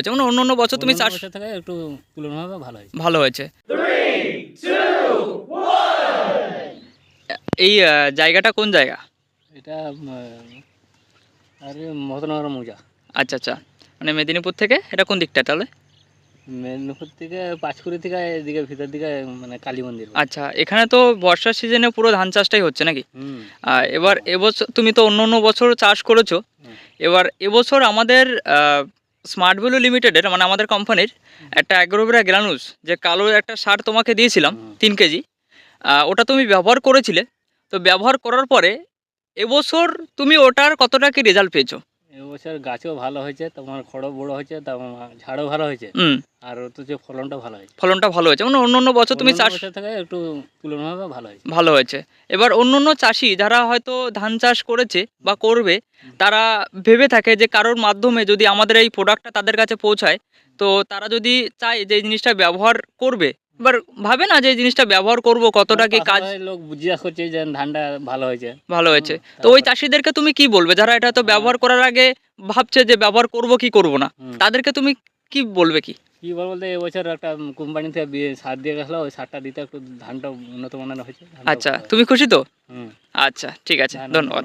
যেমন অন্য বছর তুমি চাষ বছর থেকে একটু তুলনাভাবে ভালো হয়েছে। এই জায়গাটা কোন জায়গা? এটা আরে মহতনগর মৌজা। আচ্ছা আচ্ছা, মানে মেদিনীপুর থেকে এটা কোন দিকটা তাহলে? মেদিনীপুর থেকে পাঁচকুড়ি থেকে এদিকে ভিতর দিকে মানে কালী মন্দির। আচ্ছা, এখানে তো বর্ষার সিজনে পুরো ধান চাষটাই হচ্ছে নাকি? হুম। এবার এবছর তুমি তো অন্য বছর চাষ করেছো, এবার এবছর আমাদের স্মার্ট ভ্যালু লিমিটেডের মানে আমাদের কোম্পানির একটা অ্যাগ্রোভেরা গ্রানুস যে কালো একটা সার তোমাকে দিয়েছিলাম 3 কেজি, ওটা তুমি ব্যবহার করেছিলে। তো ব্যবহার করার পরে এবছর তুমি ওটার কতটা কি রেজাল্ট পেয়েছো? এবছর গাছও ভালো হয়েছে, তোমার খড়ও বড় হয়েছে, তোমার ঝাড়ও ভালো হয়েছে, আর তো যে ফলনটা ভালো হয়েছে। ফলনটা ভালো হয়েছে, মানে অন্য বছর তুমি চাষ বছর থেকে একটু তুলনাভাবে ভালো হয়েছে। এবার অন্য চাষি যারা হয়তো ধান চাষ করেছে বা করবে, তারা ভেবে থাকে যে কারোর মাধ্যমে যদি আমাদের এই প্রোডাক্টটা তাদের কাছে পৌঁছায়, তো তারা যদি চায় যে এই জিনিসটা ব্যবহার করবে, এবার ভাবে না যে এই জিনিসটা ব্যবহার করব কতটা কি কাজ, লোক বুঝিয়া করছে যে ধানটা ভালো হয়েছে। তো ওই চাষিদেরকে তুমি কি বলবে যারা এটা তো ব্যবহার করার আগে ভাবছে যে ব্যবহার করব কি করব না, তাদেরকে তুমি কি বলবে? কি বলতে এবছর একটা কোম্পানি থেকে সার দিয়ে গেছিলো, ওই সারটা দিতে একটু ধানটা উন্নত মানের হয়েছে। আচ্ছা, তুমি খুশি তো? হুম। আচ্ছা, ঠিক আছে, ধন্যবাদ।